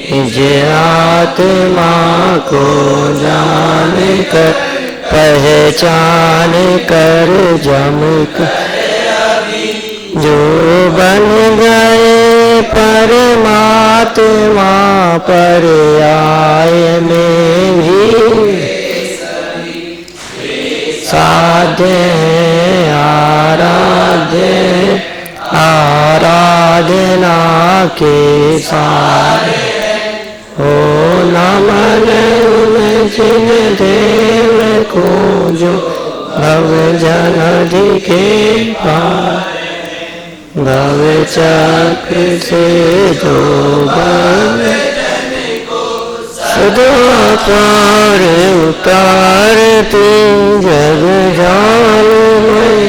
निज आत्मा को जान कर पहचान कर जम कर जो बन गए परमात्मा पर्याय में भी साध्य है आराध्य आराधना के सारे हो नमन जिन देव को जो भव जन के पार भव चक्र से जो भव सदा पार उतारती जग जान में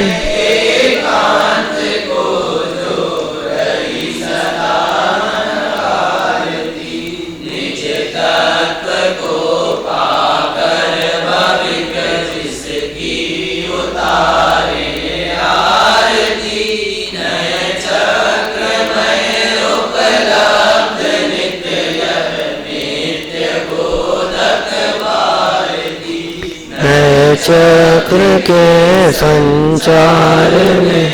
चक्र के संचार में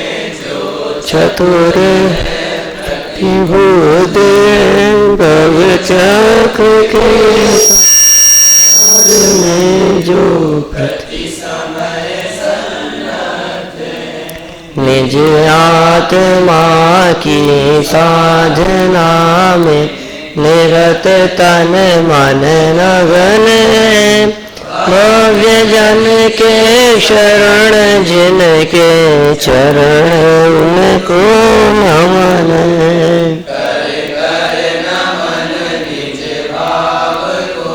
चतुर विभुद भव चक्र के में जो निज आत्मा की साधना में निरत तन मन लगन भव्य जन के शरण जिनके चरण उनको नमन कर कर नमन निज भाव को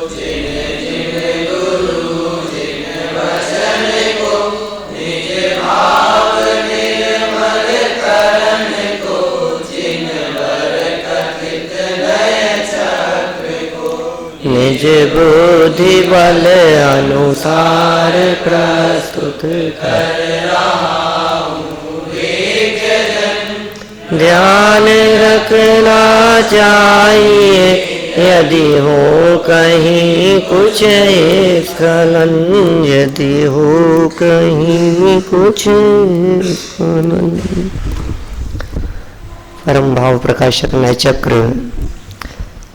जिन जिन गुरु जिन वचन को निज भाव निर्मल करण को जिन वर कथित नय चक्र को निज बुद्धि बल अनुसार प्रस्तुत कर रहा हूँ ध्यान रखना चाहिए यदि हो कहीं कुछ स्खलन यदि हो कहीं कुछ स्खलन। परम भाव प्रकाशक नय चक्र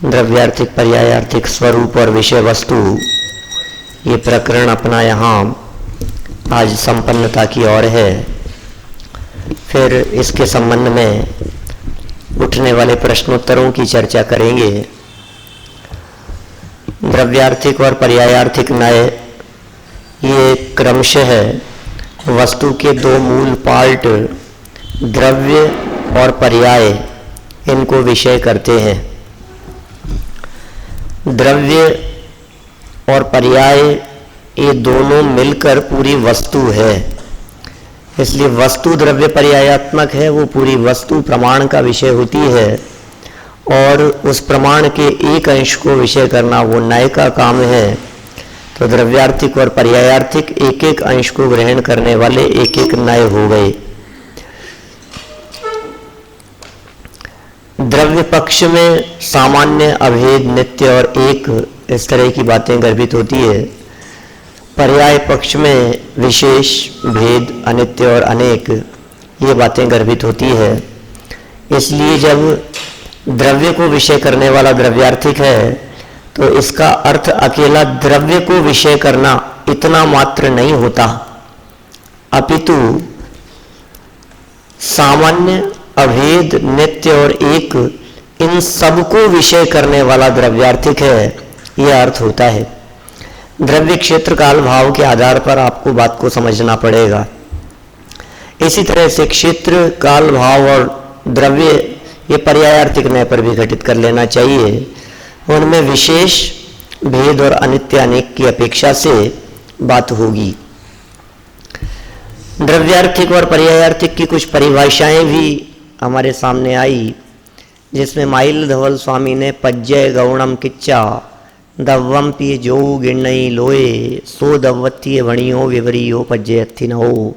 द्रव्यार्थिक पर्यायार्थिक स्वरूप और विषय वस्तु ये प्रकरण अपना यहाँ आज संपन्नता की ओर है। फिर इसके संबंध में उठने वाले प्रश्नोत्तरों की चर्चा करेंगे। द्रव्यार्थिक और पर्यायार्थिक न्याय ये क्रमशः वस्तु के दो मूल पार्ट द्रव्य और पर्याय इनको विषय करते हैं। द्रव्य और पर्याय ये दोनों मिलकर पूरी वस्तु है, इसलिए वस्तु द्रव्य पर्यायात्मक है। वो पूरी वस्तु प्रमाण का विषय होती है और उस प्रमाण के एक अंश को विषय करना वो न्याय का काम है। तो द्रव्यार्थिक और पर्यायार्थिक एक एक अंश को ग्रहण करने वाले एक एक न्याय हो गए। द्रव्य पक्ष में सामान्य अभेद नित्य और एक इस तरह की बातें गर्भित होती है। पर्याय पक्ष में विशेष भेद अनित्य और अनेक ये बातें गर्भित होती है। इसलिए जब द्रव्य को विषय करने वाला द्रव्यार्थिक है तो इसका अर्थ अकेला द्रव्य को विषय करना इतना मात्र नहीं होता, अपितु सामान्य अभेद नित्य और एक इन सबको विषय करने वाला द्रव्यार्थिक है, यह अर्थ होता है। द्रव्य क्षेत्र काल भाव के आधार पर आपको बात को समझना पड़ेगा। इसी तरह से क्षेत्र काल भाव और द्रव्य ये पर्यायार्थिक न्याय पर भी घटित कर लेना चाहिए। उनमें विशेष भेद और अनित्य अनेक की अपेक्षा से बात होगी। द्रव्यार्थिक और पर्यायार्थिक की कुछ परिभाषाएं भी हमारे सामने आई, जिसमें माइल धवल स्वामी ने पज्जय गौणम किच्चा दव्वम पिय जो गिरणई लोए सो दव्वत्तीय वणियो विवरियो पज्जयत्थि न हो।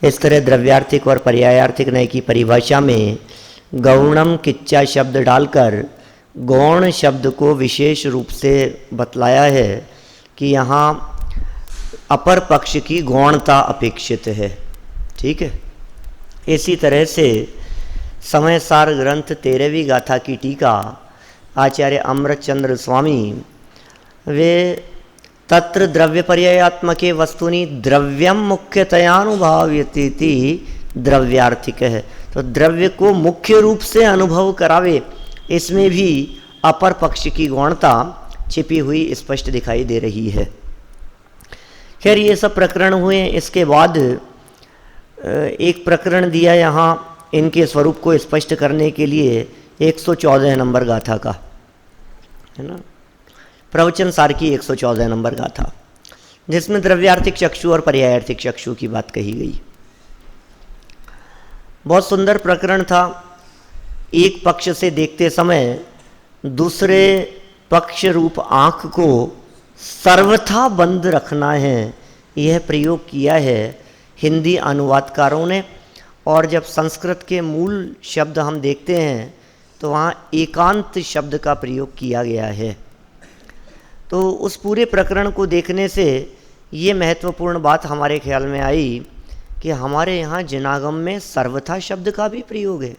इस तरह द्रव्यार्थिक और पर्यायार्थिक नय की परिभाषा में गौणम किच्चा शब्द डालकर गौण शब्द को विशेष रूप से बतलाया है कि यहाँ अपर पक्ष की गौणता अपेक्षित है। ठीक है। इसी तरह से समय सार ग्रंथ 13वीं गाथा की टीका आचार्य अमृतचंद्र स्वामी वे तत्र द्रव्य पर्यायात्मके वस्तुनि द्रव्यम मुख्यतयानुभाव्यतीति द्रव्यार्थिक है। तो द्रव्य को मुख्य रूप से अनुभव करावे, इसमें भी अपर पक्ष की गौणता छिपी हुई स्पष्ट दिखाई दे रही है। खैर ये सब प्रकरण हुए। इसके बाद एक प्रकरण दिया यहाँ इनके स्वरूप को स्पष्ट करने के लिए 114 नंबर गाथा का, है ना, प्रवचन सार की 114 नंबर गाथा, जिसमें द्रव्यार्थिक चक्षु और पर्यायार्थिक चक्षु की बात कही गई। बहुत सुंदर प्रकरण था। एक पक्ष से देखते समय दूसरे पक्ष रूप आँख को सर्वथा बंद रखना है, यह प्रयोग किया है हिंदी अनुवादकारों ने। और जब संस्कृत के मूल शब्द हम देखते हैं तो वहाँ एकांत शब्द का प्रयोग किया गया है। तो उस पूरे प्रकरण को देखने से ये महत्वपूर्ण बात हमारे ख्याल में आई कि हमारे यहाँ जिनागम में सर्वथा शब्द का भी प्रयोग है,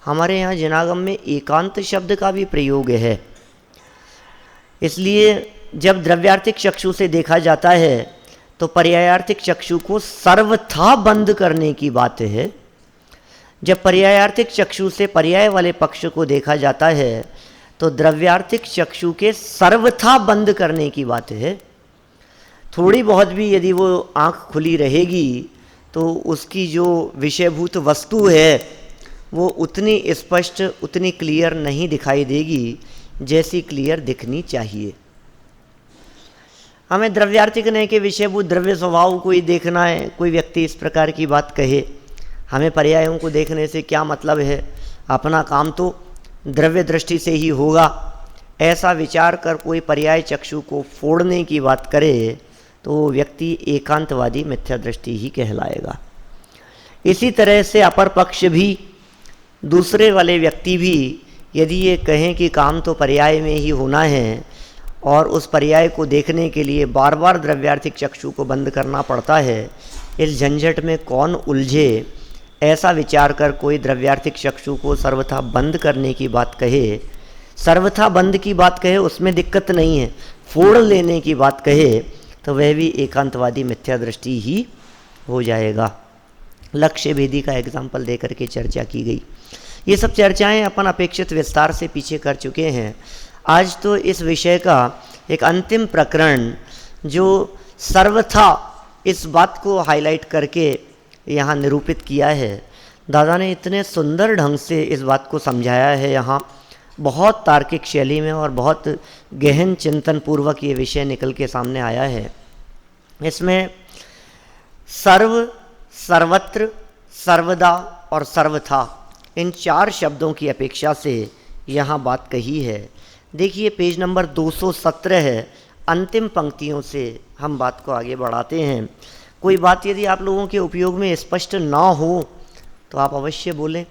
हमारे यहाँ जिनागम में एकांत शब्द का भी प्रयोग है। इसलिए जब द्रव्यार्थिक चक्षु से देखा जाता है तो पर्यायार्थिक चक्षु को सर्वथा बंद करने की बात है। जब पर्यायार्थिक चक्षु से पर्याय वाले पक्ष को देखा जाता है तो द्रव्यार्थिक चक्षु के सर्वथा बंद करने की बात है। थोड़ी बहुत भी यदि वो आँख खुली रहेगी तो उसकी जो विषयभूत वस्तु है वो उतनी स्पष्ट, उतनी क्लियर नहीं दिखाई देगी जैसी क्लियर दिखनी चाहिए। हमें द्रव्यार्थिक नय के विषयभूत द्रव्य स्वभाव को ही देखना है। कोई व्यक्ति इस प्रकार की बात कहे, हमें पर्यायों को देखने से क्या मतलब है, अपना काम तो द्रव्य दृष्टि से ही होगा, ऐसा विचार कर कोई पर्याय चक्षु को फोड़ने की बात करे तो वो व्यक्ति एकांतवादी मिथ्या दृष्टि ही कहलाएगा। इसी तरह से अपर पक्ष भी, दूसरे वाले व्यक्ति भी यदि ये कहें कि काम तो पर्याय में ही होना है और उस पर्याय को देखने के लिए बार बार द्रव्यार्थिक चक्षु को बंद करना पड़ता है, इस झंझट में कौन उलझे, ऐसा विचार कर कोई द्रव्यार्थिक चक्षु को सर्वथा बंद करने की बात कहे, सर्वथा बंद की बात कहे उसमें दिक्कत नहीं है, फोड़ लेने की बात कहे तो वह भी एकांतवादी मिथ्या दृष्टि ही हो जाएगा। लक्ष्य भेदी का एग्जाम्पल दे करके चर्चा की गई। ये सब चर्चाएं अपन अपेक्षित विस्तार से पीछे कर चुके हैं। आज तो इस विषय का एक अंतिम प्रकरण जो सर्वथा इस बात को हाईलाइट करके यहाँ निरूपित किया है, दादा ने इतने सुंदर ढंग से इस बात को समझाया है यहाँ, बहुत तार्किक शैली में और बहुत गहन चिंतन पूर्वक ये विषय निकल के सामने आया है। इसमें सर्व, सर्वत्र, सर्वदा और सर्वथा इन 4 शब्दों की अपेक्षा से यहाँ बात कही है। देखिए पेज नंबर 217 है, अंतिम पंक्तियों से हम बात को आगे बढ़ाते हैं। कोई बात यदि आप लोगों के उपयोग में स्पष्ट ना हो तो आप अवश्य बोलें,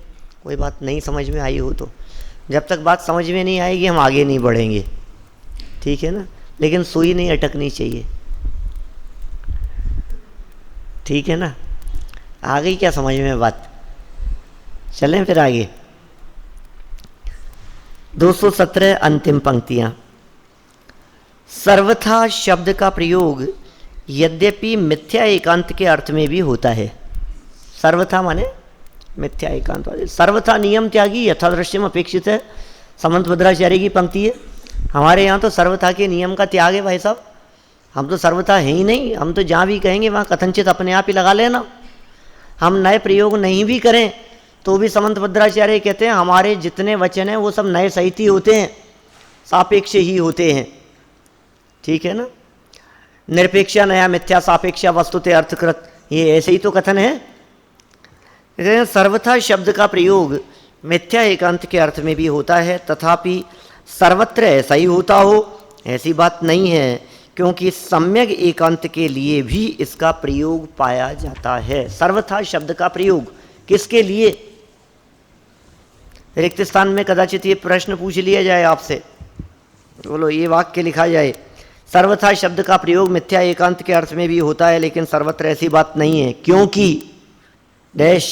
कोई बात नहीं समझ में आई हो तो। जब तक बात समझ में नहीं आएगी हम आगे नहीं बढ़ेंगे, ठीक है ना, लेकिन सुई नहीं अटकनी चाहिए, ठीक है ना। आ गई क्या समझ में बात? चलें फिर आगे। 217 अंतिम पंक्तियां। सर्वथा शब्द का प्रयोग यद्यपि मिथ्या एकांत के अर्थ में भी होता है। सर्वथा माने मिथ्या एकांत वाले। सर्वथा नियम त्यागी यथादृश्यम अपेक्षित है, समंत भद्राचार्य की पंक्ति है। हमारे यहाँ तो सर्वथा के नियम का त्याग है भाई साहब, हम तो सर्वथा है ही नहीं। हम तो जहाँ भी कहेंगे वहाँ कथनचित अपने आप ही लगा लेना। हम नए प्रयोग नहीं भी करें तो भी समंत भद्राचार्य कहते हैं हमारे जितने वचन हैं वो सब नए सहित ही होते हैं, सापेक्ष ही होते हैं, ठीक है ना। निरपेक्षा नया मिथ्या सापेक्षा वस्तुते अर्थकृत, ये ऐसे ही तो कथन है। सर्वथा शब्द का प्रयोग मिथ्या एकांत के अर्थ में भी होता है, तथापि सर्वत्र ऐसा ही होता हो ऐसी बात नहीं है, क्योंकि सम्यक एकांत के लिए भी इसका प्रयोग पाया जाता है। सर्वथा शब्द का प्रयोग किसके लिए? रिक्त स्थान में कदाचित ये प्रश्न पूछ लिया जाए आपसे, बोलो ये वाक्य लिखा जाए, सर्वथा शब्द का प्रयोग मिथ्या एकांत के अर्थ में भी होता है, लेकिन सर्वत्र ऐसी बात नहीं है, क्योंकि डैश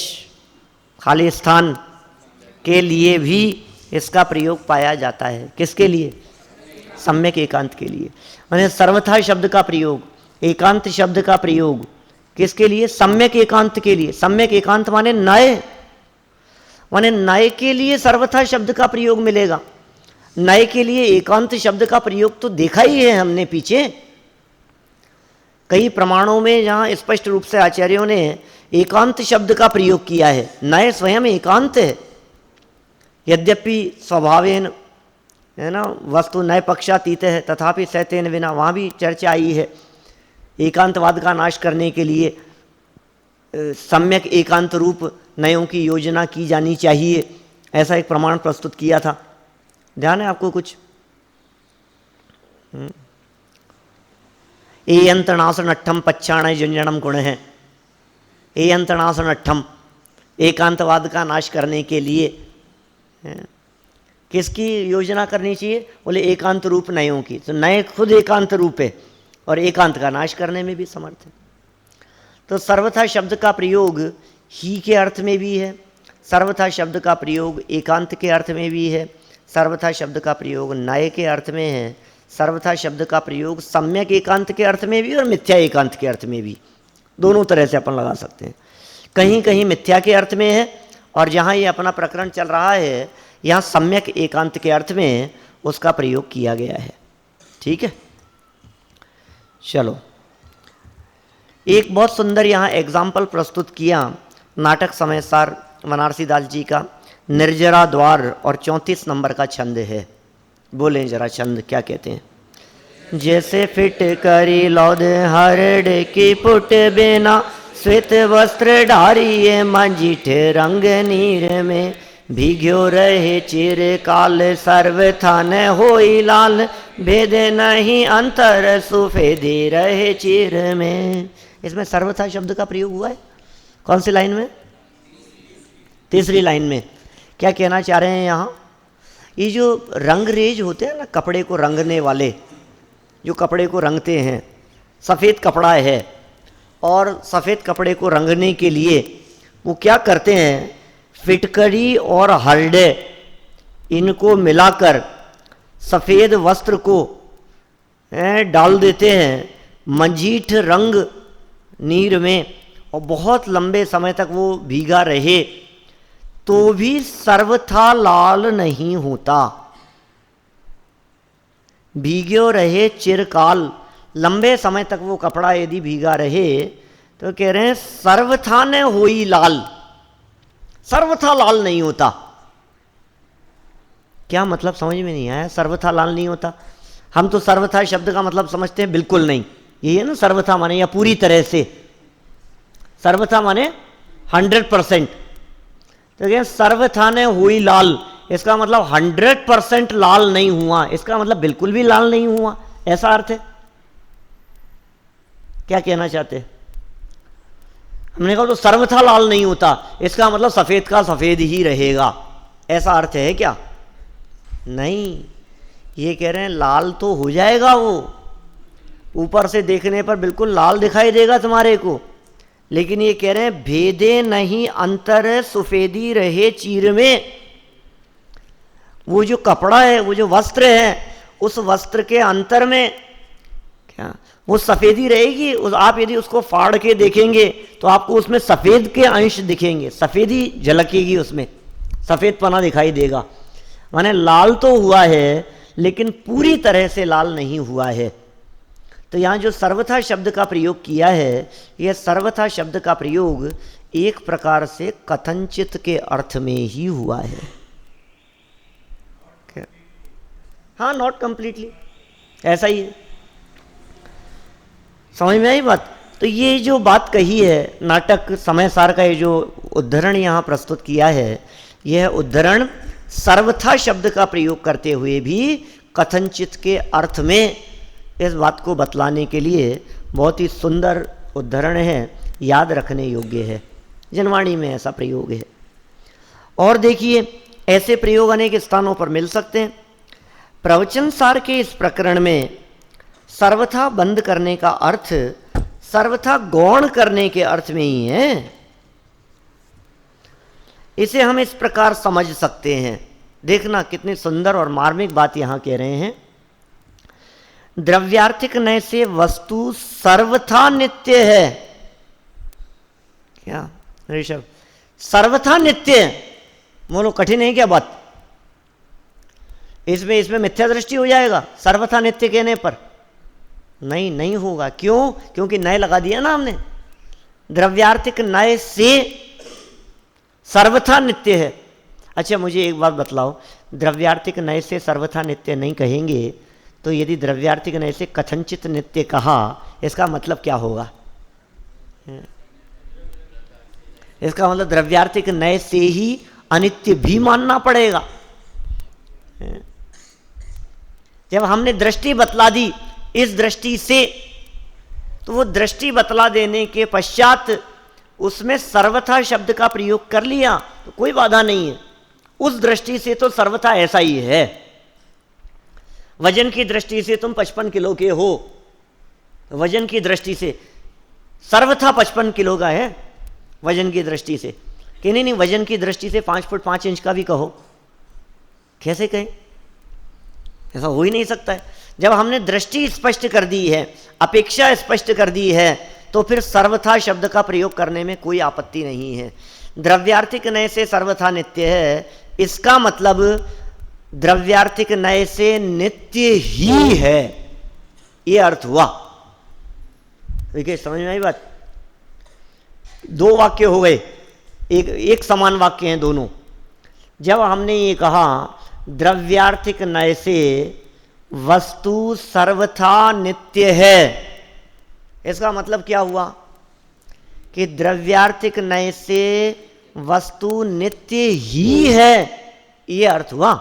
खाली स्थान के लिए भी इसका प्रयोग पाया जाता है। किसके लिए? सम्यक एकांत के लिए। माने सर्वथा शब्द का प्रयोग, एकांत शब्द का प्रयोग किसके लिए? सम्यक एकांत के लिए। सम्यक एकांत माने नए, माने नए के लिए सर्वथा शब्द का प्रयोग मिलेगा। नए के लिए एकांत शब्द का प्रयोग तो देखा ही है हमने पीछे कई प्रमाणों में, जहां स्पष्ट रूप से आचार्यों ने एकांत शब्द का प्रयोग किया है। नए स्वयं एकांत है, यद्यपि स्वभावेन है ना वस्तु नए पक्षातीत है, तथापि सैतेन विना, वहाँ भी चर्चा आई है। एकांतवाद का नाश करने के लिए सम्यक एकांत रूप नयों की योजना की जानी चाहिए, ऐसा एक प्रमाण प्रस्तुत किया था। ध्यान है आपको कुछ? ए अंतनासन अट्ठम पच्छाण जुंजनम गुण है। ए अंतनासन अट्ठम, एकांतवाद का नाश करने के लिए किसकी योजना करनी चाहिए? बोले एकांत रूप नयों की। तो नए खुद एकांत रूप है और एकांत का नाश करने में भी समर्थ है। तो सर्वथा शब्द का प्रयोग ही के अर्थ में भी है, सर्वथा शब्द का प्रयोग एकांत के अर्थ में भी है, सर्वथा शब्द का प्रयोग नए के अर्थ में है, सर्वथा शब्द का प्रयोग सम्यक एकांत के अर्थ में भी और मिथ्या एकांत के अर्थ में भी, दोनों तरह से अपन लगा सकते हैं। कहीं कहीं मिथ्या के अर्थ में है और जहाँ ये अपना प्रकरण चल रहा है यहाँ सम्यक एकांत के अर्थ में उसका प्रयोग किया गया है। ठीक है, चलो एक बहुत सुंदर यहाँ एग्जाम्पल प्रस्तुत किया नाटक समय सार बनारसी दास जी का, निर्जरा द्वार और 34 नंबर का छंद है। बोलें जरा छंद क्या कहते हैं? जैसे फिट करी लौद हरड की पुट बिना, श्वेत वस्त्र डारिये मंजीठ रंग नीर में, भीग्यो रहे चिर काल सर्वथा न होई लाल, भेद नहीं अंतर सुफेदे रहे चिर में। इसमें सर्वथा शब्द का प्रयोग हुआ है। कौन सी लाइन में? तीसरी लाइन में। क्या कहना चाह रहे हैं यहाँ? ये जो रंगरेज होते हैं ना, कपड़े को रंगने वाले, जो कपड़े को रंगते हैं, सफ़ेद कपड़ा है और सफ़ेद कपड़े को रंगने के लिए वो क्या करते हैं? फिटकरी और हरडे इनको मिलाकर सफ़ेद वस्त्र को डाल देते हैं मंजीठ रंग नीर में, और बहुत लंबे समय तक वो भीगा रहे तो भी सर्वथा लाल नहीं होता। भीग्यो रहे चिरकाल, लंबे समय तक वो कपड़ा यदि भीगा रहे तो कह रहे हैं सर्वथा न होई लाल, सर्वथा लाल नहीं होता। क्या मतलब समझ में नहीं आया? सर्वथा लाल नहीं होता। हम तो सर्वथा शब्द का मतलब समझते हैं बिल्कुल नहीं, यही है ना सर्वथा माने, या पूरी तरह से। सर्वथा माने 100%। तो क्या सर्वथा ने हुई लाल, इसका मतलब 100% लाल नहीं हुआ, इसका मतलब बिल्कुल भी लाल नहीं हुआ, ऐसा अर्थ है। क्या कहना चाहते हैं? हमने कहा तो सर्वथा लाल नहीं होता, इसका मतलब सफेद का सफेद ही रहेगा, ऐसा अर्थ है क्या? नहीं, ये कह रहे हैं लाल तो हो जाएगा, वो ऊपर से देखने पर बिल्कुल लाल दिखाई देगा तुम्हारे को, लेकिन ये कह रहे हैं भेदे नहीं अंतर सुफेदी रहे चीर में। वो जो कपड़ा है, वो जो वस्त्र है, उस वस्त्र के अंतर में क्या वो सफेदी रहेगी। आप यदि उसको फाड़ के देखेंगे तो आपको उसमें सफेद के अंश दिखेंगे, सफेदी झलकेगी, उसमें सफेद पना दिखाई देगा। माने लाल तो हुआ है लेकिन पूरी तरह से लाल नहीं हुआ है। तो यहाँ जो सर्वथा शब्द का प्रयोग किया है, यह सर्वथा शब्द का प्रयोग एक प्रकार से कथनचित के अर्थ में ही हुआ है। हाँ, नॉट कंप्लीटली, ऐसा ही है। समझ में आई बात? तो ये जो बात कही है, नाटक समय सार का ये जो उद्धरण यहाँ प्रस्तुत किया है, यह उद्धरण सर्वथा शब्द का प्रयोग करते हुए भी कथनचित के अर्थ में इस बात को बतलाने के लिए बहुत ही सुंदर उद्धरण है, याद रखने योग्य है। जनवाणी में ऐसा प्रयोग है। और देखिए, ऐसे प्रयोग अनेक स्थानों पर मिल सकते हैं। प्रवचन सार के इस प्रकरण में सर्वथा बंद करने का अर्थ सर्वथा गौण करने के अर्थ में ही है। इसे हम इस प्रकार समझ सकते हैं। देखना कितनी सुंदर और मार्मिक बात यहां कह रहे हैं। द्रव्यार्थिक नय से वस्तु सर्वथा नित्य है। क्या ऋषभ? सर्वथा नित्य। बोलो, कठिन है क्या बात? इसमें मिथ्या दृष्टि हो जाएगा सर्वथा नित्य कहने पर? नहीं होगा। क्यों? क्योंकि नय लगा दिया ना हमने। द्रव्यार्थिक नय से सर्वथा नित्य है। अच्छा, मुझे एक बात बतलाओ, द्रव्यार्थिक नय से सर्वथा नित्य नहीं कहेंगे तो यदि द्रव्यार्थिक नय से कथनचित नित्य कहा, इसका मतलब क्या होगा? इसका मतलब द्रव्यार्थिक नय से ही अनित्य भी मानना पड़ेगा। जब हमने दृष्टि बतला दी इस दृष्टि से, तो वो दृष्टि बतला देने के पश्चात उसमें सर्वथा शब्द का प्रयोग कर लिया तो कोई बाधा नहीं है। उस दृष्टि से तो सर्वथा ऐसा ही है। वजन की दृष्टि से तुम 55 किलो के हो, वजन की दृष्टि से सर्वथा 55 किलो का है। वजन की दृष्टि से कि नहीं, वजन की दृष्टि से 5 फुट 5 इंच का भी कहो। कैसे कहें? ऐसा हो ही नहीं सकता है। जब हमने दृष्टि स्पष्ट कर दी है, अपेक्षा स्पष्ट कर दी है, तो फिर सर्वथा शब्द का प्रयोग करने में कोई आपत्ति नहीं है। द्रव्यार्थिक नय से सर्वथा नित्य है, इसका मतलब द्रव्यार्थिक नय से नित्य ही है, ये अर्थ हुआ। देखिए, समझ में आई बात? दो वाक्य हो गए, एक समान वाक्य हैं दोनों। जब हमने ये कहा द्रव्यार्थिक नय से वस्तु सर्वथा नित्य है, इसका मतलब क्या हुआ कि द्रव्यार्थिक नय से वस्तु नित्य ही है, ये अर्थ हुआ।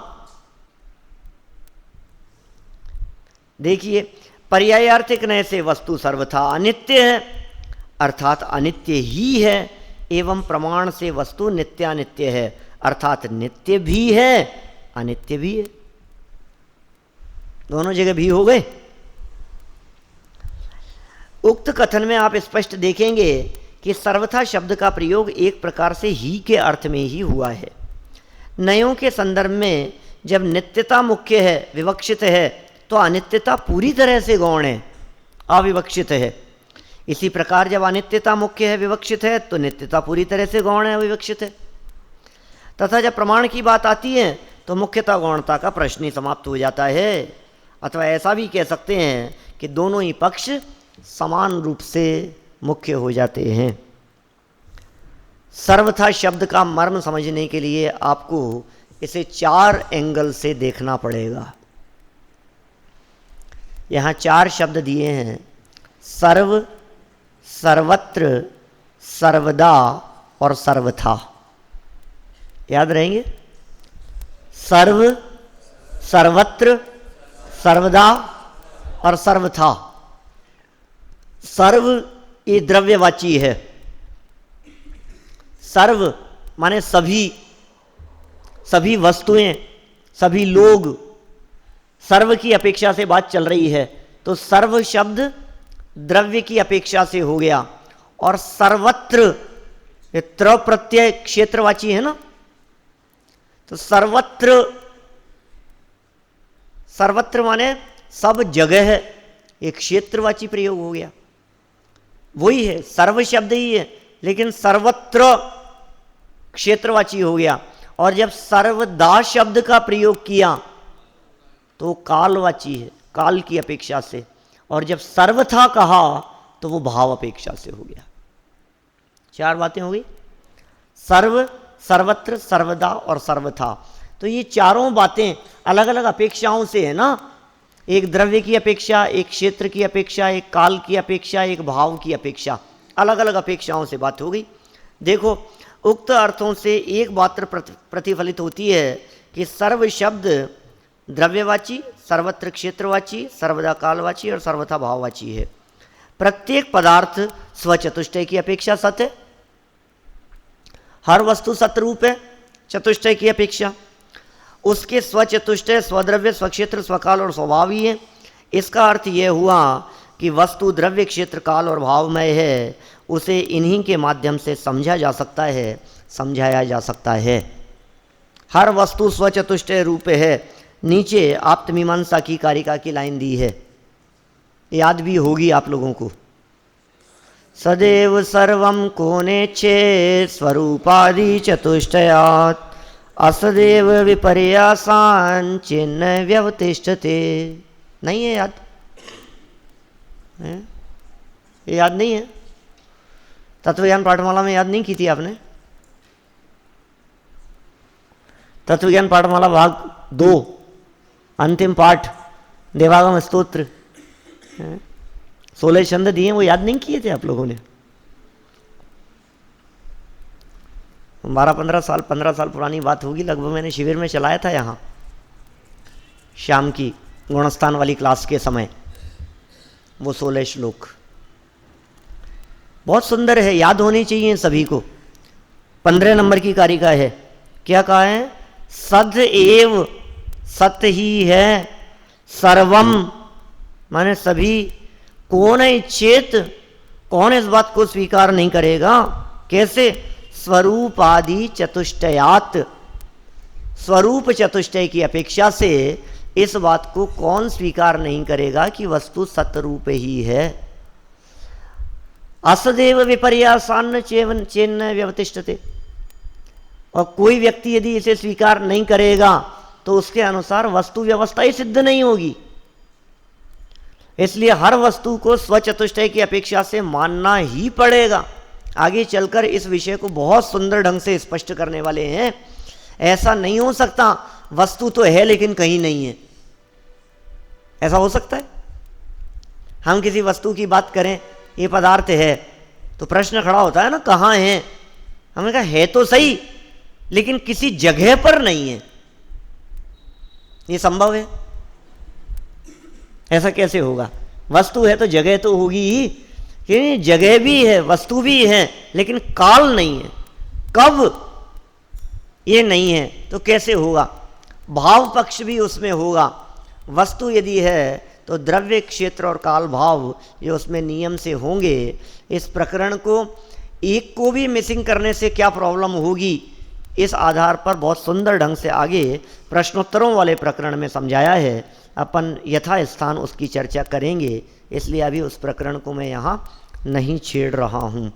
देखिए, पर्यायार्थिक नय से वस्तु सर्वथा अनित्य है, अर्थात अनित्य ही है, एवं प्रमाण से वस्तु नित्यानित्य है, अर्थात नित्य भी है अनित्य भी है। दोनों जगह भी हो गए। उक्त कथन में आप स्पष्ट देखेंगे कि सर्वथा शब्द का प्रयोग एक प्रकार से ही के अर्थ में ही हुआ है। नयों के संदर्भ में जब नित्यता मुख्य है, विवक्षित है, तो अनित्यता पूरी तरह से गौण है, अविवक्षित है। इसी प्रकार जब अनित्यता मुख्य है, विवक्षित है, तो नित्यता पूरी तरह से गौण है, अविवक्षित है। तथा जब प्रमाण की बात आती है तो मुख्यता गौणता का प्रश्न ही समाप्त हो जाता है। अथवा ऐसा भी कह सकते हैं कि दोनों ही पक्ष समान रूप से मुख्य हो जाते हैं। सर्वथा शब्द का मर्म समझने के लिए आपको इसे 4 एंगल से देखना पड़ेगा। यहाँ 4 शब्द दिए हैं: सर्व, सर्वत्र, सर्वदा और सर्वथा। याद रहेंगे? सर्व, सर्वत्र, सर्वदा और सर्वथा। सर्व ये द्रव्यवाची है। सर्व माने सभी, सभी वस्तुएं, सभी लोग, सर्व की अपेक्षा से बात चल रही है, तो सर्व शब्द द्रव्य की अपेक्षा से हो गया। और सर्वत्र, ये त्र प्रत्यय क्षेत्रवाची है ना, तो सर्वत्र, सर्वत्र माने सब जगह है, एक क्षेत्रवाची प्रयोग हो गया। वही है, सर्व शब्द ही है, लेकिन सर्वत्र क्षेत्रवाची हो गया। और जब सर्वदा शब्द का प्रयोग किया तो कालवाची है, काल की अपेक्षा से। और जब सर्वथा कहा तो वो भाव अपेक्षा से हो गया। 4 बातें हो गई: सर्व, सर्वत्र, सर्वदा और सर्वथा। तो ये चारों बातें अलग अलग अपेक्षाओं से है ना, एक द्रव्य की अपेक्षा, एक क्षेत्र की अपेक्षा, एक काल की अपेक्षा, एक भाव की अपेक्षा, अलग अलग अपेक्षाओं से बात हो गई। देखो, उक्त अर्थों से एक बात प्रतिफलित होती है कि सर्व शब्द द्रव्यवाची, सर्वत्र क्षेत्रवाची, सर्वदा कालवाची और सर्वथा भाववाची है। प्रत्येक पदार्थ स्वचतुष्टय की अपेक्षा सत्य है। हर वस्तु सतरूप है चतुष्टय की अपेक्षा। उसके स्वचतुष्टय, स्वद्रव्य, स्वक्षेत्र, स्वकाल और स्वभाव ही है। इसका अर्थ यह हुआ कि वस्तु द्रव्य, क्षेत्र, काल और भावमय है, उसे इन्हीं के माध्यम से समझा जा सकता है, समझाया जा सकता है। हर वस्तु स्वचतुष्टय रूप है। नीचे आप्तमीमांसा की कारिका की लाइन दी है, याद भी होगी आप लोगों को। सदैव सर्वं कोनेच्छे स्वरूपादि चतुष्टयात् असदेव विपर्यासान चिन्ह व्यवतिष्ठते। नहीं है याद? ये याद नहीं है? तत्वज्ञान पाठमाला में याद नहीं की थी आपने? तत्वज्ञान पाठमाला भाग 2 अंतिम पाठ देवागम स्तोत्र 16 छंद दिए, वो याद नहीं किए थे आप लोगों ने? 15 साल पुरानी बात होगी लगभग, मैंने शिविर में चलाया था यहाँ शाम की गुणस्थान वाली क्लास के समय, वो 16 श्लोक बहुत सुंदर है, याद होनी चाहिए सभी को। 15 नंबर की कारिका है। क्या कहा है? सद एव, सत्य ही है, सर्वम माने सभी, कौन है इच्छेत, कौन इस बात को स्वीकार नहीं करेगा? कैसे? स्वरूप आदि चतुष्टयात, स्वरूप चतुष्टय की अपेक्षा से इस बात को कौन स्वीकार नहीं करेगा कि वस्तु सतरूप ही है। असदेव विपर्यासान्न चेन्न व्यवतिष्ठते, और कोई व्यक्ति यदि इसे स्वीकार नहीं करेगा तो उसके अनुसार वस्तु व्यवस्था ही सिद्ध नहीं होगी। इसलिए हर वस्तु को स्वचतुष्टय की अपेक्षा से मानना ही पड़ेगा। आगे चलकर इस विषय को बहुत सुंदर ढंग से स्पष्ट करने वाले हैं। ऐसा नहीं हो सकता वस्तु तो है लेकिन कहीं नहीं है, ऐसा हो सकता है? हम किसी वस्तु की बात करें, ये पदार्थ है, तो प्रश्न खड़ा होता है ना, कहाँ है? हमने कहा है तो सही लेकिन किसी जगह पर नहीं है। ये संभव है? ऐसा कैसे होगा? वस्तु है तो जगह तो होगी ही, कि जगह भी है, वस्तु भी है, लेकिन काल नहीं है, कब ये नहीं है, तो कैसे होगा? भाव पक्ष भी उसमें होगा। वस्तु यदि है तो द्रव्य, क्षेत्र और काल भाव ये उसमें नियम से होंगे। इस प्रकरण को एक को भी मिसिंग करने से क्या प्रॉब्लम होगी, इस आधार पर बहुत सुंदर ढंग से आगे प्रश्नोत्तरों वाले प्रकरण में समझाया है। अपन यथा स्थान उसकी चर्चा करेंगे, इसलिए अभी उस प्रकरण को मैं यहाँ नहीं छेड़ रहा हूँ।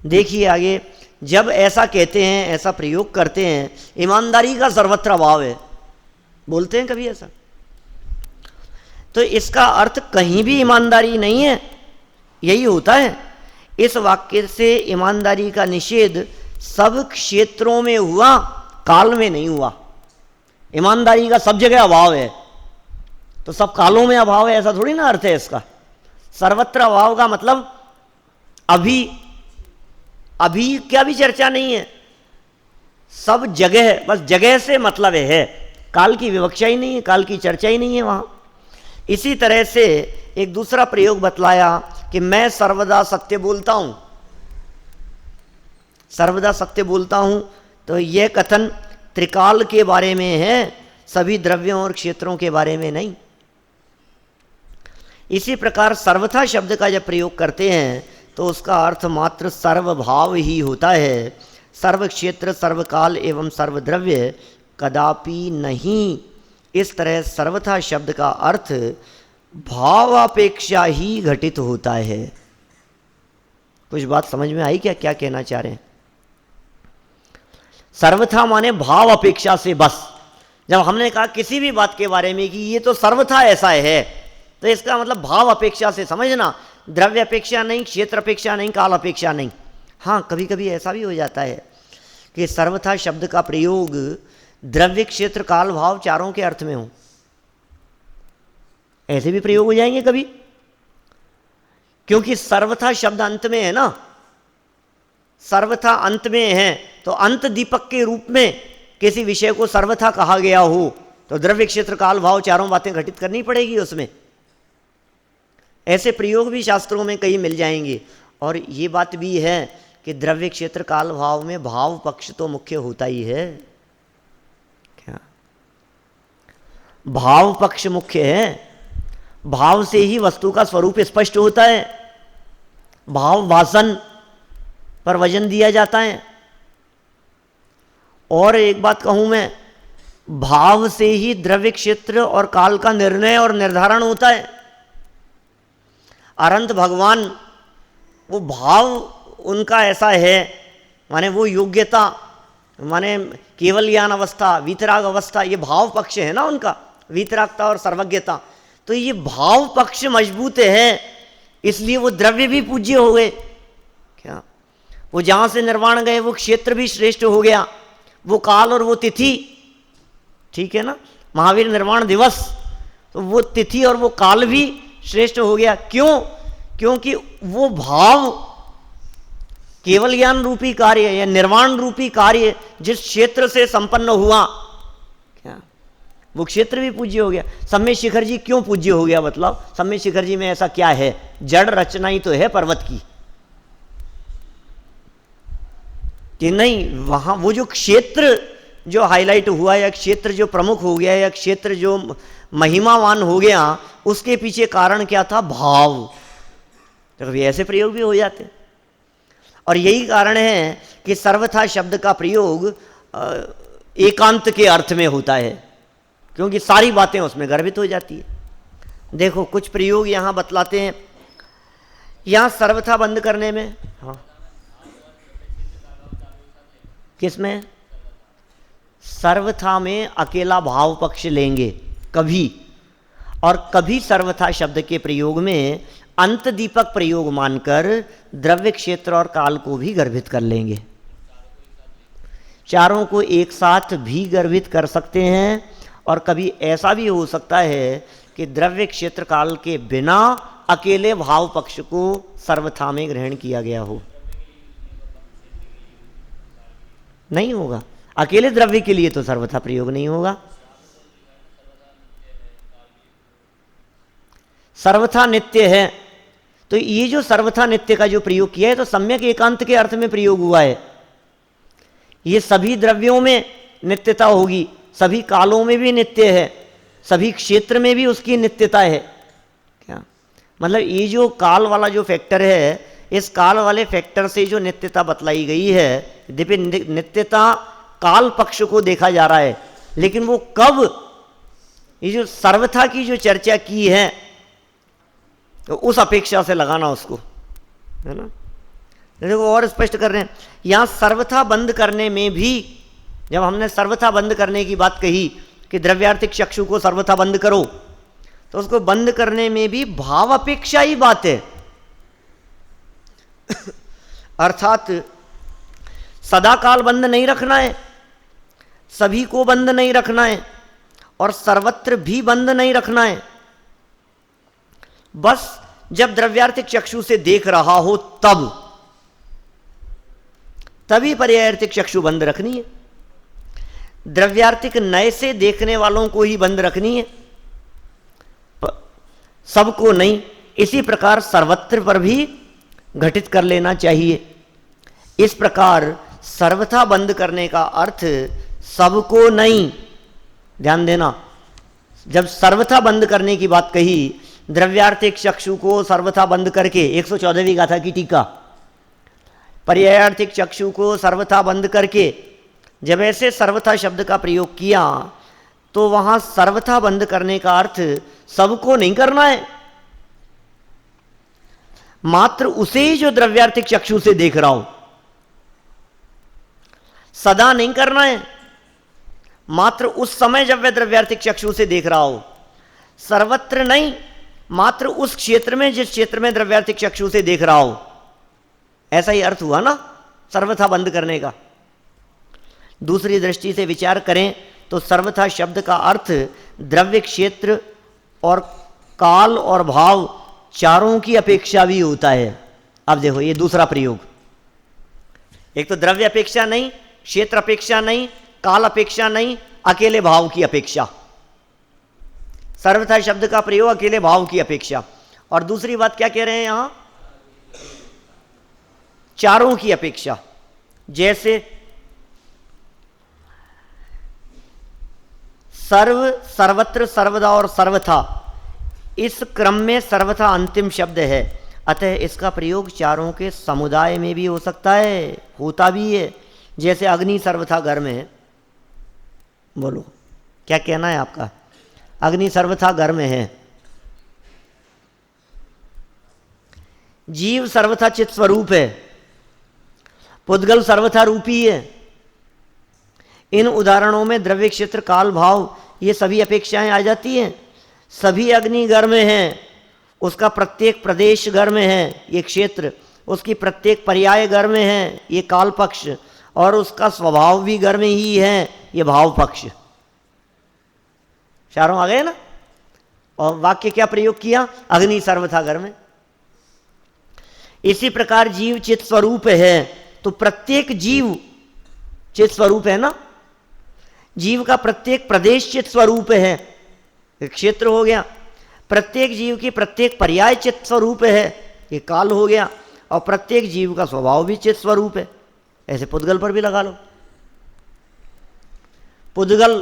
देखिए आगे, जब ऐसा कहते हैं, ऐसा प्रयोग करते हैं, ईमानदारी का सर्वत्र अभाव है, बोलते हैं कभी ऐसा, तो इसका अर्थ कहीं भी ईमानदारी नहीं है, यही होता है। इस वाक्य से ईमानदारी का निषेध सब क्षेत्रों में हुआ, काल में नहीं हुआ। ईमानदारी का सब जगह अभाव है तो सब कालों में अभाव है, ऐसा थोड़ी ना अर्थ है इसका। सर्वत्र अभाव का मतलब अभी क्या भी चर्चा नहीं है, सब जगह, बस जगह से मतलब है, काल की विवक्षा ही नहीं है, काल की चर्चा ही नहीं है वहां। इसी तरह से एक दूसरा प्रयोग बतलाया कि मैं सर्वदा सत्य बोलता हूं, सर्वदा सत्य बोलता हूं, तो यह कथन त्रिकाल के बारे में है, सभी द्रव्यों और क्षेत्रों के बारे में नहीं। इसी प्रकार सर्वथा शब्द का जब प्रयोग करते हैं तो उसका अर्थ मात्र सर्वभाव ही होता है, सर्व क्षेत्र, सर्वकाल एवं सर्वद्रव्य कदापि नहीं। इस तरह सर्वथा शब्द का अर्थ भावापेक्षा ही घटित होता है। कुछ बात समझ में आई क्या, क्या कहना चाह रहे हैं? सर्वथा माने भाव अपेक्षा से, बस। जब हमने कहा किसी भी बात के बारे में कि ये तो सर्वथा ऐसा है, तो इसका मतलब भाव अपेक्षा से समझना, द्रव्य अपेक्षा नहीं, क्षेत्र अपेक्षा नहीं, काल अपेक्षा नहीं। हाँ, कभी कभी ऐसा भी हो जाता है कि सर्वथा शब्द का प्रयोग द्रव्य, क्षेत्र, काल, भाव चारों के अर्थ में हो। ऐसे भी प्रयोग हो जाएंगे कभी, क्योंकि सर्वथा शब्द अंत में है ना, सर्वथा अंत में है, तो अंत दीपक के रूप में किसी विषय को सर्वथा कहा गया हो तो द्रव्य क्षेत्र काल भाव चारों बातें घटित करनी पड़ेगी उसमें। ऐसे प्रयोग भी शास्त्रों में कई मिल जाएंगे। और ये बात भी है कि द्रव्य क्षेत्र काल भाव में भाव पक्ष तो मुख्य होता ही है। क्या भाव पक्ष मुख्य है? भाव से ही वस्तु का स्वरूप स्पष्ट होता है। भाव वासन पर वजन दिया जाता है। और एक बात कहूं मैं, भाव से ही द्रव्य क्षेत्र और काल का निर्णय और निर्धारण होता है। अनंत भगवान, वो भाव उनका ऐसा है, माने वो योग्यता, माने केवल ज्ञान अवस्था, वीतराग अवस्था, ये भाव पक्ष है ना उनका, वीतरागता और सर्वज्ञता। तो ये भाव पक्ष मजबूत है, इसलिए वो द्रव्य भी पूज्य हो गए। क्या वो जहां से निर्वाण गए वो क्षेत्र भी श्रेष्ठ हो गया, वो काल और वो तिथि, ठीक है ना, महावीर निर्वाण दिवस, तो वो तिथि और वो काल भी श्रेष्ठ हो गया। क्यों? क्योंकि वो भाव केवल ज्ञान रूपी कार्य या निर्वाण रूपी कार्य जिस क्षेत्र से संपन्न हुआ, क्या वो क्षेत्र भी पूज्य हो गया। सम्य शिखर जी क्यों पूज्य हो गया? मतलब सम्य शिखर जी में ऐसा क्या है? जड़ रचना ही तो है पर्वत की, कि नहीं वहां वो जो क्षेत्र जो हाईलाइट हुआ या क्षेत्र जो प्रमुख हो गया या क्षेत्र जो महिमावान हो गया, उसके पीछे कारण क्या था? भाव। तो कभी ऐसे प्रयोग भी हो जाते। और यही कारण है कि सर्वथा शब्द का प्रयोग एकांत के अर्थ में होता है, क्योंकि सारी बातें उसमें गर्भित हो जाती है। देखो कुछ प्रयोग यहां बतलाते हैं। यहां सर्वथा बंद करने में, हाँ किसमें? सर्वथा में अकेला भाव पक्ष लेंगे कभी, और कभी सर्वथा शब्द के प्रयोग में अंत दीपक प्रयोग मानकर द्रव्य क्षेत्र और काल को भी गर्भित कर लेंगे। चारों को एक साथ भी गर्भित कर सकते हैं। और कभी ऐसा भी हो सकता है कि द्रव्य क्षेत्र काल के बिना अकेले भाव पक्ष को सर्वथा में ग्रहण किया गया हो। नहीं होगा, अकेले द्रव्य के लिए तो सर्वथा प्रयोग नहीं होगा। सर्वथा नित्य है, तो ये जो सर्वथा नित्य का जो प्रयोग किया है तो सम्यक एकांत के अर्थ में प्रयोग हुआ है। ये सभी द्रव्यों में नित्यता होगी, सभी कालों में भी नित्य है, सभी क्षेत्र में भी उसकी नित्यता है। क्या मतलब ये जो काल वाला जो फैक्टर है, इस काल वाले फैक्टर से जो नित्यता बतलाई गई है, यद्यपि नित्यता काल पक्ष को देखा जा रहा है, लेकिन वो कब, ये जो सर्वथा की जो चर्चा की है तो उस अपेक्षा से लगाना उसको, है ना। देखो और स्पष्ट कर रहे हैं, यहां सर्वथा बंद करने में भी, जब हमने सर्वथा बंद करने की बात कही कि द्रव्यार्थिक चक्षु को सर्वथा बंद करो, तो उसको बंद करने में भी भाव अपेक्षा ही बात है। अर्थात सदा काल बंद नहीं रखना है, सभी को बंद नहीं रखना है, और सर्वत्र भी बंद नहीं रखना है। बस जब द्रव्यार्थिक चक्षु से देख रहा हो तभी पर्यायार्थिक चक्षु बंद रखनी है। द्रव्यार्थिक नए से देखने वालों को ही बंद रखनी है, सबको नहीं। इसी प्रकार सर्वत्र पर भी घटित कर लेना चाहिए। इस प्रकार सर्वथा बंद करने का अर्थ सबको नहीं, ध्यान देना, जब सर्वथा बंद करने की बात कही, द्रव्यार्थिक चक्षु को सर्वथा बंद करके 114वीं गाथा की टीका, पर्यायार्थिक चक्षु को सर्वथा बंद करके जब ऐसे सर्वथा शब्द का प्रयोग किया, तो वहां सर्वथा बंद करने का अर्थ सबको नहीं करना है, मात्र उसे ही जो द्रव्यार्थिक चक्षु से देख रहा हो। सदा नहीं करना है, मात्र उस समय जब वह द्रव्यार्थिक चक्षु से देख रहा हो। सर्वत्र नहीं, मात्र उस क्षेत्र में जिस क्षेत्र में द्रव्यार्थिक चक्षु से देख रहा हो। ऐसा ही अर्थ हुआ ना सर्वथा बंद करने का। दूसरी दृष्टि से विचार करें तो सर्वथा शब्द का अर्थ द्रव्य क्षेत्र और काल और भाव चारों की अपेक्षा भी होता है। अब देखो ये दूसरा प्रयोग, एक तो द्रव्य अपेक्षा नहीं, क्षेत्र अपेक्षा नहीं, काल अपेक्षा नहीं, अकेले भाव की अपेक्षा। सर्वथा शब्द का प्रयोग अकेले भाव की अपेक्षा। और दूसरी बात क्या कह रहे हैं यहां, चारों की अपेक्षा। जैसे सर्व, सर्वत्र, सर्वदा और सर्वथा, इस क्रम में सर्वथा अंतिम शब्द है, अतः इसका प्रयोग चारों के समुदाय में भी हो सकता है, होता भी है। जैसे अग्नि सर्वथा घर में है, बोलो क्या कहना है आपका? अग्नि सर्वथा घर में है, जीव सर्वथा चित स्वरूप है, पुद्गल सर्वथा रूपी है। इन उदाहरणों में द्रव्य, क्षेत्र, काल, भाव ये सभी अपेक्षाएं आ जाती हैं। सभी अग्नि घर में है, उसका प्रत्येक प्रदेश घर में है ये क्षेत्र, उसकी प्रत्येक पर्याय घर में है ये काल पक्ष, और उसका स्वभाव भी घर में ही है ये भाव पक्ष। चारों आ गए ना। और वाक्य क्या प्रयोग किया? अग्नि सर्वथा घर में। इसी प्रकार जीव चित स्वरूप है, तो प्रत्येक जीव चित स्वरूप है ना। जीव का प्रत्येक प्रदेश चित स्वरूप है, क्षेत्र हो गया। प्रत्येक जीव की प्रत्येक पर्याय चित स्वरूप है, ये काल हो गया। और प्रत्येक जीव का स्वभाव भी चित स्वरूप है। ऐसे पुद्गल पर भी लगा लो। पुद्गल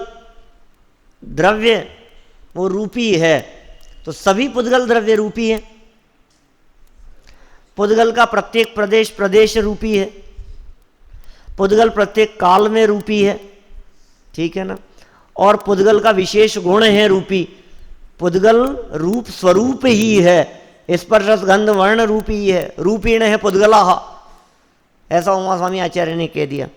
द्रव्य वो रूपी है, तो सभी पुद्गल द्रव्य रूपी है। पुद्गल का प्रत्येक प्रदेश प्रदेश रूपी है। पुद्गल प्रत्येक काल में रूपी है, ठीक है ना। और पुद्गल का विशेष गुण है रूपी। पुद्गल रूप स्वरूप ही है, स्पर्श रस गंध वर्ण रूपी है, रूपीण है पुद्गला, ऐसा उमा स्वामी आचार्य ने कह दिया।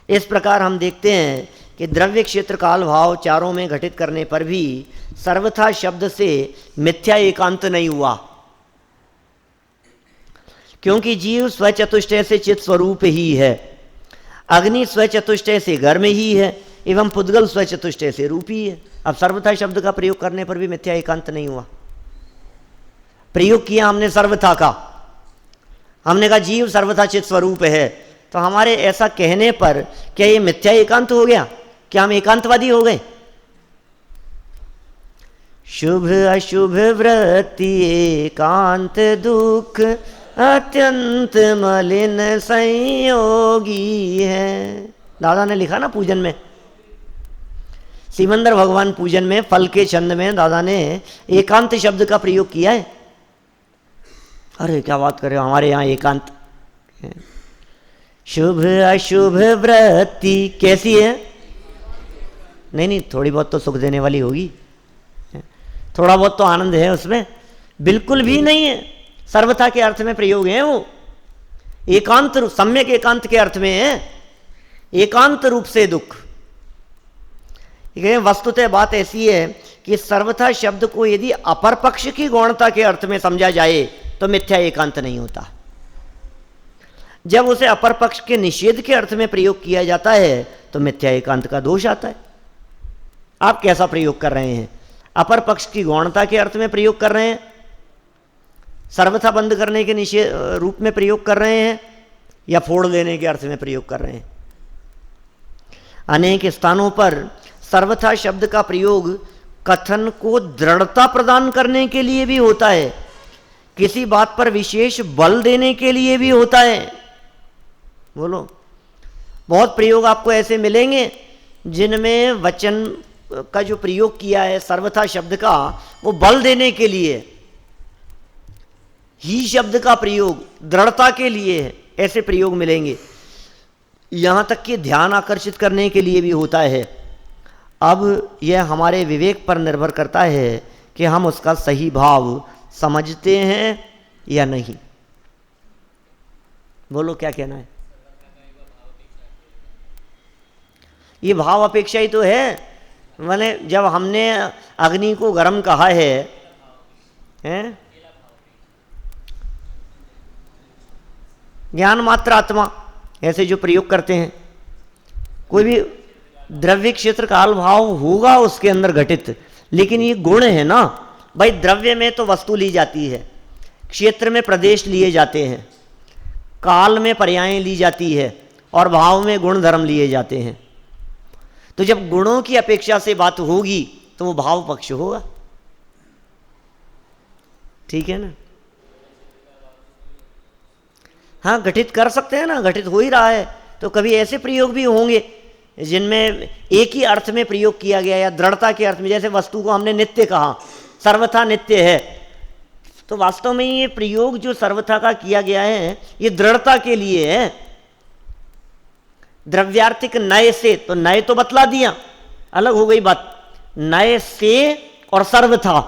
इस प्रकार हम देखते हैं कि द्रव्य, क्षेत्र, काल, भाव चारों में घटित करने पर भी सर्वथा शब्द से मिथ्या एकांत नहीं हुआ, क्योंकि जीव स्वचतुष्टय से चित स्वरूप ही है, अग्नि स्वचतुष्टय से घर में ही है, एवं पुद्गल स्वचतुष्टय से रूपी है। अब सर्वथा शब्द का प्रयोग करने पर भी मिथ्या एकांत नहीं हुआ। प्रयोग किया हमने सर्वथा का, हमने कहा जीव सर्वथा चित स्वरूप है, तो हमारे ऐसा कहने पर क्या ये मिथ्या एकांत हो गया? क्या हम एकांतवादी हो गए? शुभ अशुभ वृत्ति एकांत दुख अत्यंत मलिन संयोगी है, दादा ने लिखा ना पूजन में। सिमंदर भगवान पूजन में फल के छंद में दादा ने एकांत शब्द का प्रयोग किया है। अरे क्या बात कर रहे हो, हमारे यहाँ एकांत। शुभ अशुभ वृत्ति कैसी है? नहीं, थोड़ी बहुत तो सुख देने वाली होगी, थोड़ा बहुत तो आनंद है उसमें? बिल्कुल भी नहीं है। सर्वथा के अर्थ में प्रयोग है वो, एकांत रूप, सम्यक एकांत के अर्थ में है, एकांत रूप से दुख। वस्तुतः बात ऐसी है कि सर्वथा शब्द को यदि अपर पक्ष की गौणता के अर्थ में समझा जाए तो मिथ्या एकांत नहीं होता। जब उसे अपर पक्ष के निषेध के अर्थ में प्रयोग किया जाता है तो मिथ्या एकांत का दोष आता है। आप कैसा प्रयोग कर रहे हैं? अपर पक्ष की गौणता के अर्थ में प्रयोग कर रहे हैं, सर्वथा बंद करने के निषेध रूप में प्रयोग कर रहे हैं, या फोड़ देने के अर्थ में प्रयोग कर रहे हैं? अनेक स्थानों पर सर्वथा शब्द का प्रयोग कथन को दृढ़ता प्रदान करने के लिए भी होता है, किसी बात पर विशेष बल देने के लिए भी होता है। बोलो, बहुत प्रयोग आपको ऐसे मिलेंगे जिनमें वचन का जो प्रयोग किया है सर्वथा शब्द का, वो बल देने के लिए, ही शब्द का प्रयोग दृढ़ता के लिए है, ऐसे प्रयोग मिलेंगे। यहां तक कि ध्यान आकर्षित करने के लिए भी होता है। अब यह हमारे विवेक पर निर्भर करता है कि हम उसका सही भाव समझते हैं या नहीं। बोलो क्या कहना है? ये भाव अपेक्षा ही तो है। मैंने जब हमने अग्नि को गर्म कहा है, हैं? ज्ञान मात्र आत्मा ऐसे जो प्रयोग करते हैं, कोई भी द्रव्य क्षेत्र काल भाव होगा उसके अंदर घटित, लेकिन ये गुण है ना, भाई द्रव्य में तो वस्तु ली जाती है, क्षेत्र में प्रदेश लिए जाते हैं, काल में पर्यायें ली जाती है और भाव में गुण धर्म लिए जाते हैं। तो जब गुणों की अपेक्षा से बात होगी तो वो भाव पक्ष होगा। ठीक है ना? हाँ, घटित कर सकते हैं ना, घटित हो ही रहा है। तो कभी ऐसे प्रयोग भी होंगे जिनमें एक ही अर्थ में प्रयोग किया गया या दृढ़ता के अर्थ में, जैसे वस्तु को हमने नित्य कहा, सर्वथा नित्य है, तो वास्तव में ये प्रयोग जो सर्वथा का किया गया है ये दृढ़ता के लिए है। द्रव्यार्थिक नय से, तो नय तो बतला दिया, अलग हो गई बात, नय से और सर्वथा।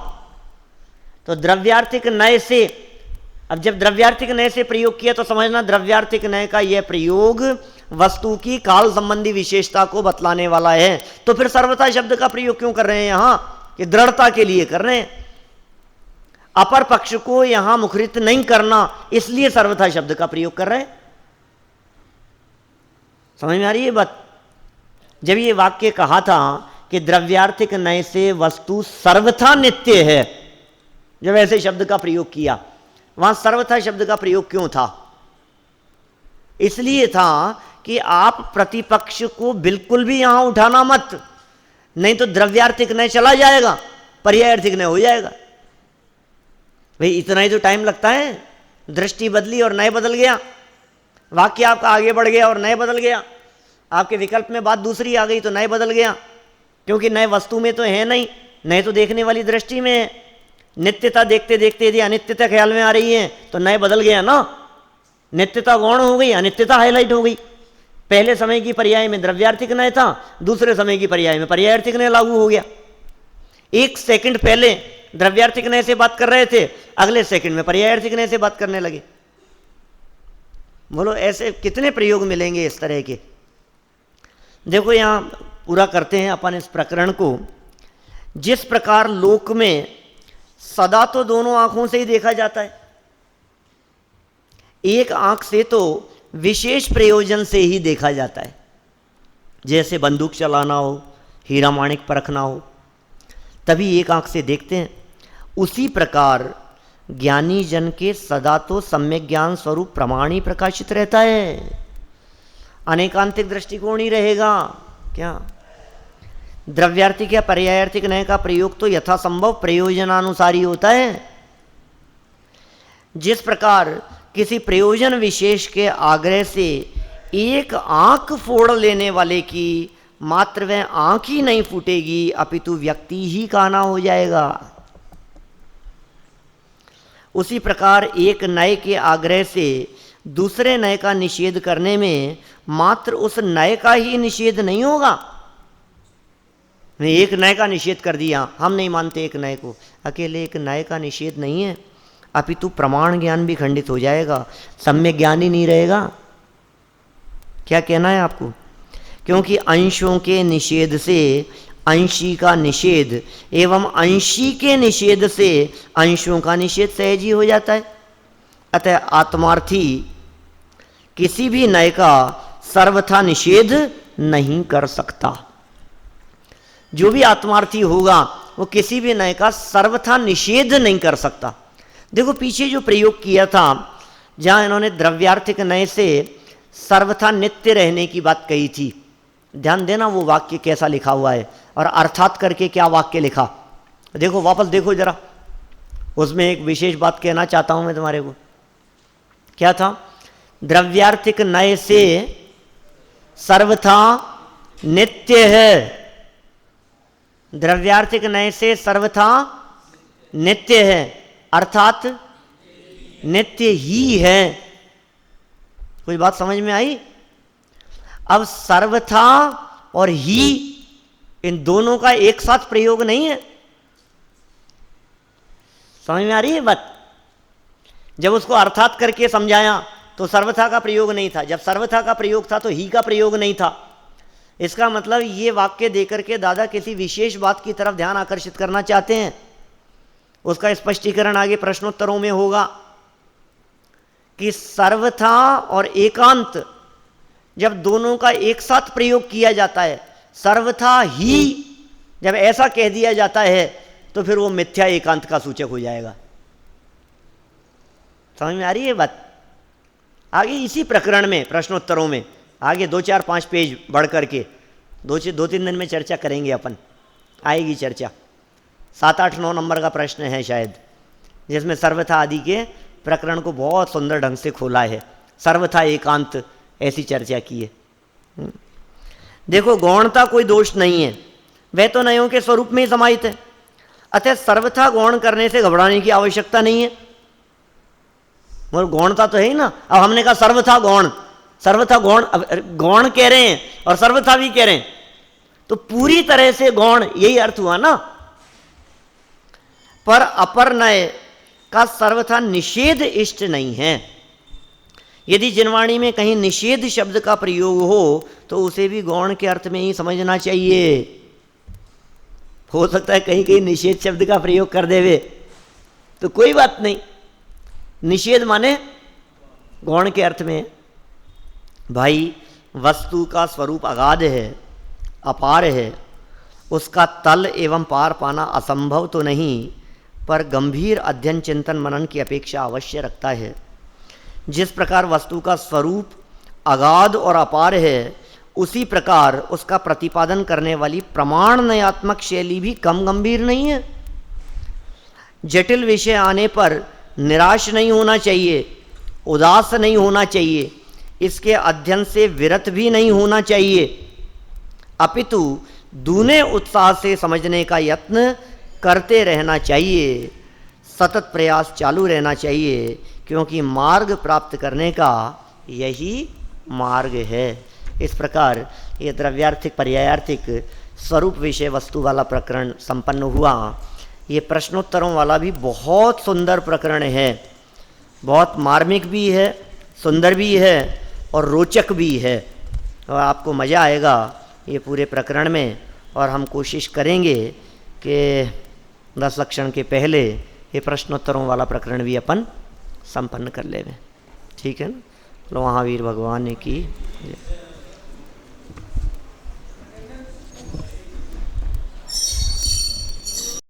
तो द्रव्यार्थिक नय से, अब जब द्रव्यार्थिक नय से प्रयोग किया तो समझना द्रव्यार्थिक नय का यह प्रयोग वस्तु की काल संबंधी विशेषता को बतलाने वाला है। तो फिर सर्वथा शब्द का प्रयोग क्यों कर रहे हैं यहां? कि दृढ़ता के लिए कर रहे हैं, अपर पक्ष को यहां मुखरित नहीं करना, इसलिए सर्वथा शब्द का प्रयोग कर रहे हैं। समझ में आ रही है बात? जब ये वाक्य कहा था कि द्रव्यार्थिक नय से वस्तु सर्वथा नित्य है, जब ऐसे शब्द का प्रयोग किया, वहां सर्वथा शब्द का प्रयोग क्यों था? इसलिए था कि आप प्रतिपक्ष को बिल्कुल भी यहां उठाना मत, नहीं तो द्रव्यार्थिक नय चला जाएगा, पर्यायार्थिक नय हो जाएगा। भाई इतना ही तो टाइम लगता है, दृष्टि बदली और नय बदल गया, वाक्य आपका आगे बढ़ गया और नय बदल गया, आपके विकल्प में बात दूसरी आ गई तो नय बदल गया, क्योंकि नय वस्तु में तो है नहीं, नय तो देखने वाली दृष्टि में है। नित्यता देखते देखते यदि अनित्यता ख्याल में आ रही है तो नय बदल गया ना, नित्यता गौण हो गई, अनित्यता हाईलाइट हो गई। पहले समय की पर्याय में द्रव्यार्थिक नय था, दूसरे समय की पर्याय में पर्यायार्थिक नय लागू हो गया। एक सेकंड पहले द्रव्यार्थिक नय से बात कर रहे थे, अगले सेकंड में पर्यायार्थिक नय से बात करने लगे। बोलो ऐसे कितने प्रयोग मिलेंगे इस तरह के? देखो यहां पूरा करते हैं अपन इस प्रकरण को। जिस प्रकार लोक में सदा तो दोनों आंखों से ही देखा जाता है, एक आंख से तो विशेष प्रयोजन से ही देखा जाता है, जैसे बंदूक चलाना हो, हीरा माणिक परखना हो, तभी एक आंख से देखते हैं। उसी प्रकार ज्ञानी जन के सदा तो सम्यक ज्ञान स्वरूप प्रमाण ही प्रकाशित रहता है, अनेकांतिक दृष्टिकोण ही रहेगा। क्या द्रव्यार्थिक या पर्यायार्थिक नय का प्रयोग तो यथासंभव प्रयोजनानुसारी होता है। जिस प्रकार किसी प्रयोजन विशेष के आग्रह से एक आंख फोड़ लेने वाले की मात्र वह आंख ही नहीं फूटेगी, अपितु व्यक्ति ही काना हो जाएगा, उसी प्रकार एक नय के आग्रह से दूसरे नय का निषेध करने में मात्र उस नय का ही निषेध नहीं होगा। एक नय का निषेध कर दिया, हम नहीं मानते एक नय को, अकेले एक नय का निषेध नहीं है, अपितु प्रमाण ज्ञान भी खंडित हो जाएगा, सम्यक ज्ञान ही नहीं रहेगा। क्या कहना है आपको? क्योंकि अंशों के निषेध से अंशी का निषेध एवं अंशी के निषेध से अंशों का निषेध सहज ही हो जाता है। अतः आत्मार्थी किसी भी नय का सर्वथा निषेध नहीं कर सकता। जो भी आत्मार्थी होगा वो किसी भी नय का सर्वथा निषेध नहीं कर सकता। देखो पीछे जो प्रयोग किया था, जहां इन्होंने द्रव्यार्थिक नय से सर्वथा नित्य रहने की बात कही थी, ध्यान देना वो वाक्य कैसा लिखा हुआ है और अर्थात करके क्या वाक्य लिखा। देखो वापस देखो जरा, उसमें एक विशेष बात कहना चाहता हूं मैं तुम्हारे को। क्या था? द्रव्यार्थिक नय से सर्वथा नित्य है, द्रव्यार्थिक नय से सर्वथा नित्य है, अर्थात नित्य ही है। कोई बात समझ में आई? अब सर्वथा और ही इन दोनों का एक साथ प्रयोग नहीं है, समझ में आ रही है बात? जब उसको अर्थात करके समझाया तो सर्वथा का प्रयोग नहीं था, जब सर्वथा का प्रयोग था तो ही का प्रयोग नहीं था। इसका मतलब ये वाक्य देकर के दादा किसी विशेष बात की तरफ ध्यान आकर्षित करना चाहते हैं। उसका स्पष्टीकरण आगे प्रश्नोत्तरों में होगा कि सर्वथा और एकांत जब दोनों का एक साथ प्रयोग किया जाता है, सर्वथा ही जब ऐसा कह दिया जाता है तो फिर वो मिथ्या एकांत का सूचक हो जाएगा। समझ में आ रही है बात? आगे इसी प्रकरण में प्रश्नोत्तरों में आगे 2, 4, 5 पेज बढ़ करके 2-3 दिन में चर्चा करेंगे अपन, आएगी चर्चा। 7, 8, 9 नंबर का प्रश्न है शायद, जिसमें सर्वथा आदि के प्रकरण को बहुत सुंदर ढंग से खोला है, सर्वथा एकांत ऐसी चर्चा की है। देखो, गौणता कोई दोष नहीं है, वह तो नयों के स्वरूप में ही समाहित है, अतः सर्वथा गौण करने से घबराने की आवश्यकता नहीं है। मगर गौणता तो है ही ना। अब हमने कहा सर्वथा गौण, सर्वथा गौण, गौण कह रहे हैं और सर्वथा भी कह रहे हैं, तो पूरी तरह से गौण, यही अर्थ हुआ ना। पर अपर नय का सर्वथा निषेध इष्ट नहीं है। यदि जिनवाणी में कहीं निषेध शब्द का प्रयोग हो तो उसे भी गौण के अर्थ में ही समझना चाहिए। हो सकता है कहीं कहीं निषेध शब्द का प्रयोग कर देवे तो कोई बात नहीं, निषेध माने गौण के अर्थ में। भाई, वस्तु का स्वरूप अगाध है, अपार है, उसका तल एवं पार पाना असंभव तो नहीं, पर गंभीर अध्ययन चिंतन मनन की अपेक्षा अवश्य रखता है। जिस प्रकार वस्तु का स्वरूप अगाध और अपार है, उसी प्रकार उसका प्रतिपादन करने वाली प्रमाण नयात्मक शैली भी कम गंभीर नहीं है। जटिल विषय आने पर निराश नहीं होना चाहिए, उदास नहीं होना चाहिए, इसके अध्ययन से विरत भी नहीं होना चाहिए, अपितु दूने उत्साह से समझने का यत्न करते रहना चाहिए, सतत प्रयास चालू रहना चाहिए, क्योंकि मार्ग प्राप्त करने का यही मार्ग है। इस प्रकार ये द्रव्यार्थिक पर्यायार्थिक स्वरूप विषय वस्तु वाला प्रकरण संपन्न हुआ। ये प्रश्नोत्तरों वाला भी बहुत सुंदर प्रकरण है, बहुत मार्मिक भी है, सुंदर भी है और रोचक भी है, और आपको मज़ा आएगा ये पूरे प्रकरण में। और हम कोशिश करेंगे कि 10 लक्षण के पहले ये प्रश्नोत्तरों वाला प्रकरण भी अपन संपन्न कर लेंगे। ठीक है ना? लो महावीर भगवान की जय।